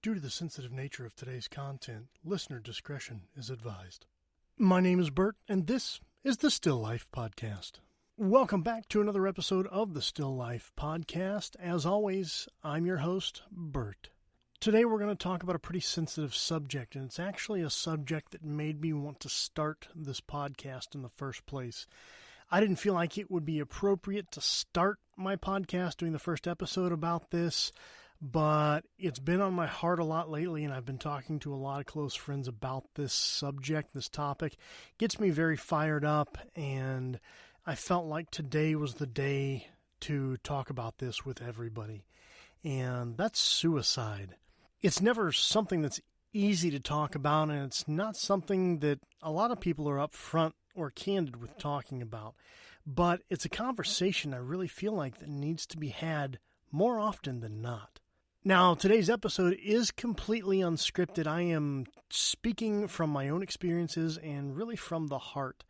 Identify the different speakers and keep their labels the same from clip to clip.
Speaker 1: Due to the sensitive nature of today's content, listener discretion is advised. My name is Bert, and this is the Still Life Podcast. Welcome back to another episode of the Still Life Podcast. As always, I'm your host, Bert. Today we're going to talk about a pretty sensitive subject, and it's actually a subject that made me want to start this podcast in the first place. I didn't feel like it would be appropriate to start my podcast doing the first episode about this, but it's been on my heart a lot lately, and I've been talking to a lot of close friends about this subject, this topic. It gets me very fired up, and I felt like today was the day to talk about this with everybody, and that's suicide. It's never something that's easy to talk about, and it's not something that a lot of people are upfront or candid with talking about, but it's a conversation I really feel like that needs to be had more often than not. Now, today's episode is completely unscripted. I am speaking from my own experiences and really from the heart.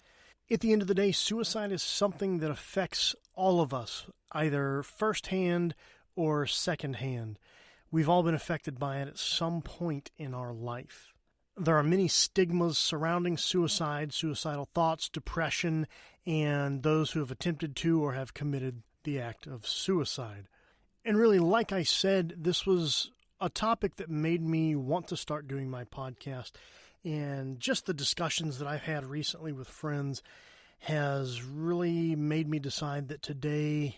Speaker 1: At the end of the day, suicide is something that affects all of us, either firsthand or secondhand. We've all been affected by it at some point in our life. There are many stigmas surrounding suicide, suicidal thoughts, depression, and those who have attempted to or have committed the act of suicide. And really, like I said, this was a topic that made me want to start doing my podcast. And just the discussions that I've had recently with friends has really made me decide that today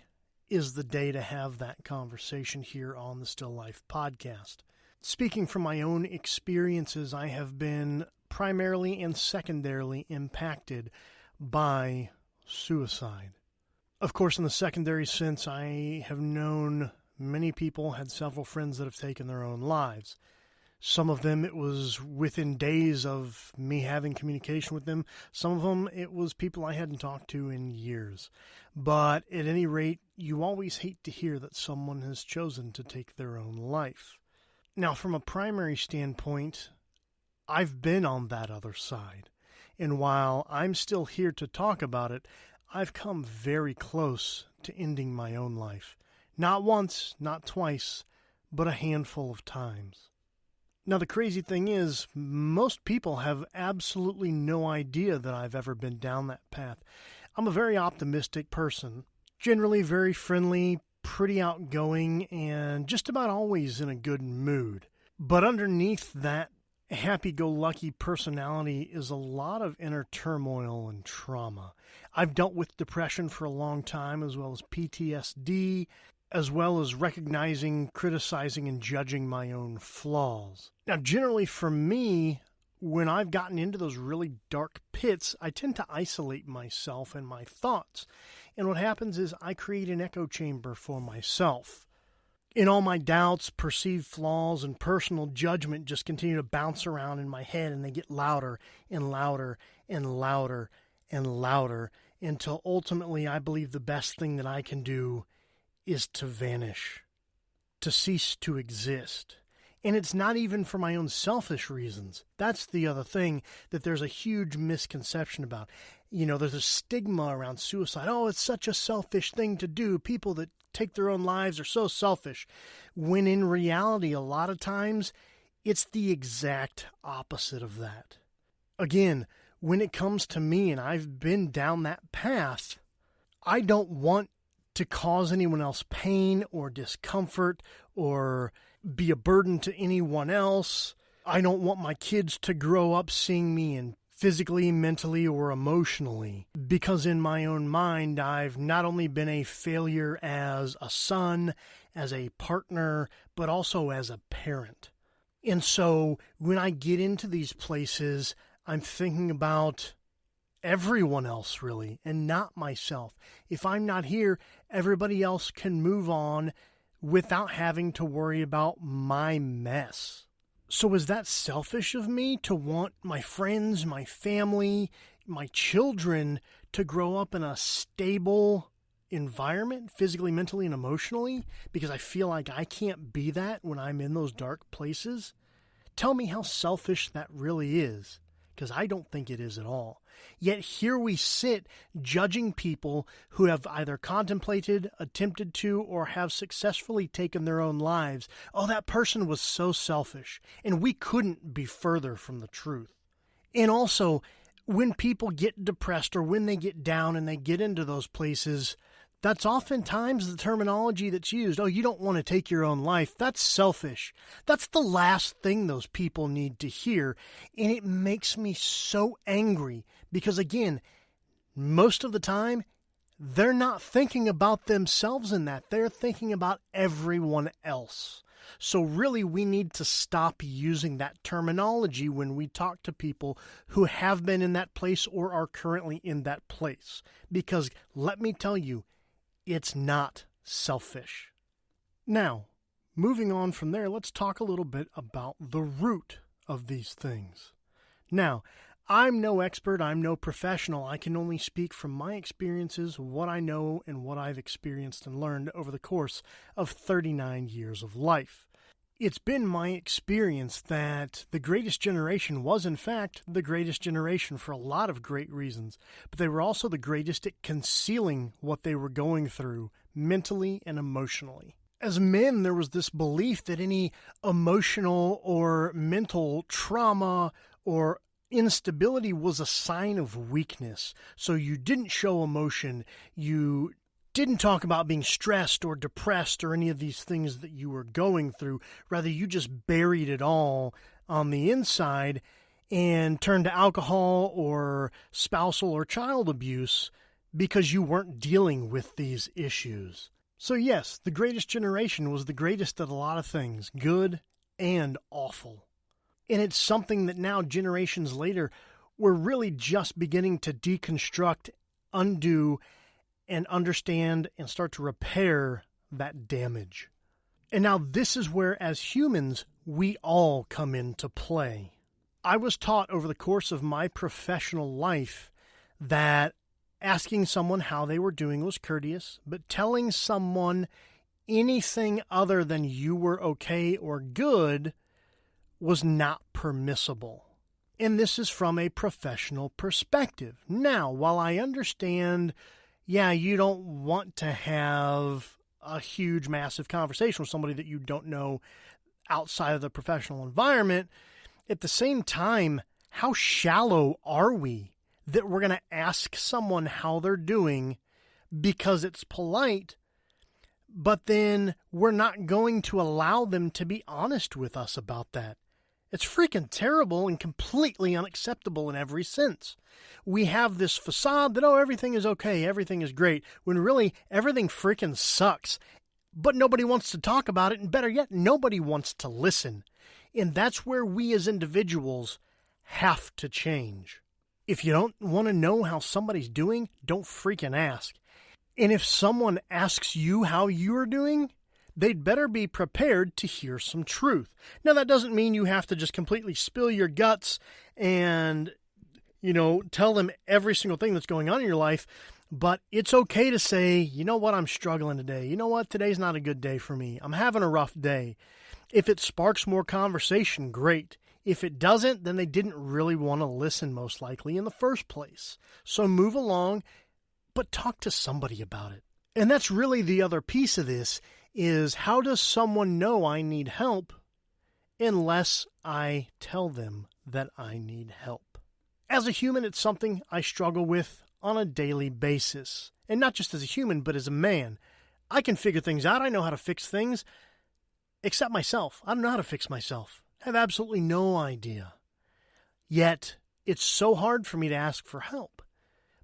Speaker 1: is the day to have that conversation here on the Still Life Podcast. Speaking from my own experiences, I have been primarily and secondarily impacted by suicide. Of course, in the secondary sense, I have known many people, had several friends that have taken their own lives. Some of them, it was within days of me having communication with them. Some of them, it was people I hadn't talked to in years. But at any rate, you always hate to hear that someone has chosen to take their own life. Now, from a primary standpoint, I've been on that other side. And while I'm still here to talk about it, I've come very close to ending my own life. Not once, not twice, but a handful of times. Now, the crazy thing is, most people have absolutely no idea that I've ever been down that path. I'm a very optimistic person, generally very friendly, pretty outgoing, and just about always in a good mood. But underneath that happy-go-lucky personality is a lot of inner turmoil and trauma. I've dealt with depression for a long time, as well as PTSD, as well as recognizing, criticizing, and judging my own flaws. Now, generally for me, when I've gotten into those really dark pits, I tend to isolate myself and my thoughts. And what happens is I create an echo chamber for myself. And all my doubts, perceived flaws, and personal judgment just continue to bounce around in my head, and they get louder and louder and louder and louder until ultimately I believe the best thing that I can do is to vanish, to cease to exist. And it's not even for my own selfish reasons. That's the other thing that there's a huge misconception about. You know, there's a stigma around suicide. Oh, it's such a selfish thing to do. People that take their own lives are so selfish. When in reality, a lot of times, it's the exact opposite of that. Again, when it comes to me, and I've been down that path, I don't want to cause anyone else pain or discomfort or be a burden to anyone else. I don't want my kids to grow up seeing me in physically, mentally, or emotionally, because in my own mind, I've not only been a failure as a son, as a partner, but also as a parent. And so when I get into these places, I'm thinking about everyone else, really, and not myself. If I'm not here, everybody else can move on without having to worry about my mess. So is that selfish of me to want my friends, my family, my children to grow up in a stable environment, physically, mentally, and emotionally, because I feel like I can't be that when I'm in those dark places? Tell me how selfish that really is. because I don't think it is at all. Yet here we sit judging people who have either contemplated, attempted to, or have successfully taken their own lives. Oh, that person was so selfish, and we couldn't be further from the truth. And also, when people get depressed or when they get down and they get into those places, that's oftentimes the terminology that's used. Oh, you don't want to take your own life. That's selfish. That's the last thing those people need to hear. And it makes me so angry because, again, most of the time, they're not thinking about themselves in that. They're thinking about everyone else. So really, we need to stop using that terminology when we talk to people who have been in that place or are currently in that place. Because let me tell you, it's not selfish. Now, moving on from there, let's talk a little bit about the root of these things. Now, I'm no expert, I'm no professional. I can only speak from my experiences, what I know, and what I've experienced and learned over the course of 39 years of life. It's been my experience that the greatest generation was, in fact, the greatest generation for a lot of great reasons, but they were also the greatest at concealing what they were going through mentally and emotionally. As men, there was this belief that any emotional or mental trauma or instability was a sign of weakness. So you didn't show emotion, you didn't talk about being stressed or depressed or any of these things that you were going through. Rather, you just buried it all on the inside and turned to alcohol or spousal or child abuse because you weren't dealing with these issues. So yes, the greatest generation was the greatest at a lot of things, good and awful. And it's something that now, generations later, we're really just beginning to deconstruct, undo, and understand and start to repair that damage. And now this is where, as humans, we all come into play. I was taught over the course of my professional life that asking someone how they were doing was courteous, but telling someone anything other than you were okay or good was not permissible. And this is from a professional perspective. Now, while I understand, you don't want to have a huge, massive conversation with somebody that you don't know outside of the professional environment, at the same time, how shallow are we that we're going to ask someone how they're doing because it's polite, but then we're not going to allow them to be honest with us about that? It's freaking terrible and completely unacceptable in every sense. We have this facade that, everything is okay, everything is great, when really everything freaking sucks. But nobody wants to talk about it, and better yet, nobody wants to listen. And that's where we as individuals have to change. If you don't want to know how somebody's doing, don't freaking ask. And if someone asks you how you're doing, they'd better be prepared to hear some truth. Now, that doesn't mean you have to just completely spill your guts and, tell them every single thing that's going on in your life. But it's okay to say, you know what, I'm struggling today. You know what, today's not a good day for me. I'm having a rough day. If it sparks more conversation, great. If it doesn't, then they didn't really want to listen, most likely, in the first place. So move along, but talk to somebody about it. And that's really the other piece of this, is how does someone know I need help unless I tell them that I need help? As a human, it's something I struggle with on a daily basis. And not just as a human, but as a man. I can figure things out. I know how to fix things. Except myself. I don't know how to fix myself. I have absolutely no idea. Yet, it's so hard for me to ask for help.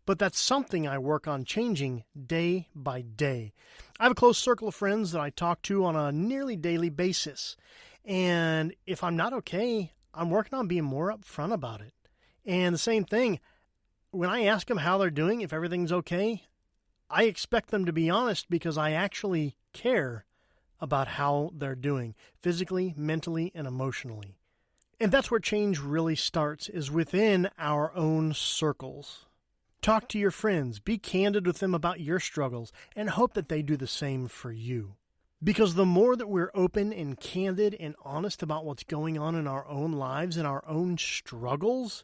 Speaker 1: But that's something I work on changing day by day. I have a close circle of friends that I talk to on a nearly daily basis. And if I'm not okay, I'm working on being more upfront about it. And the same thing, when I ask them how they're doing, if everything's okay, I expect them to be honest because I actually care about how they're doing, physically, mentally, and emotionally. And that's where change really starts, is within our own circles. Talk to your friends, be candid with them about your struggles, and hope that they do the same for you. Because the more that we're open and candid and honest about what's going on in our own lives and our own struggles,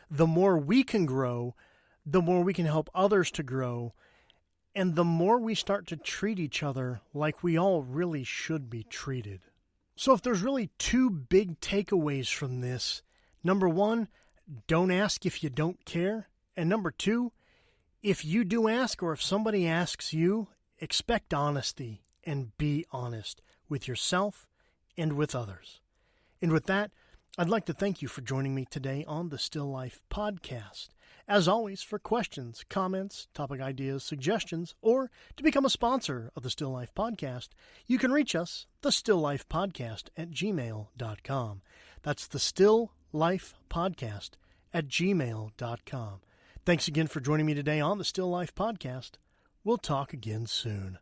Speaker 1: the more we can grow, the more we can help others to grow, and the more we start to treat each other like we all really should be treated. So if there's really two big takeaways from this, number one, don't ask if you don't care. And number two, if you do ask or if somebody asks you, expect honesty and be honest with yourself and with others. And with that, I'd like to thank you for joining me today on the Still Life Podcast. As always, for questions, comments, topic ideas, suggestions, or to become a sponsor of the Still Life Podcast, you can reach us, thestilllifepodcast@gmail.com. That's the Still Life Podcast @gmail.com. Thanks again for joining me today on the Still Life Podcast. We'll talk again soon.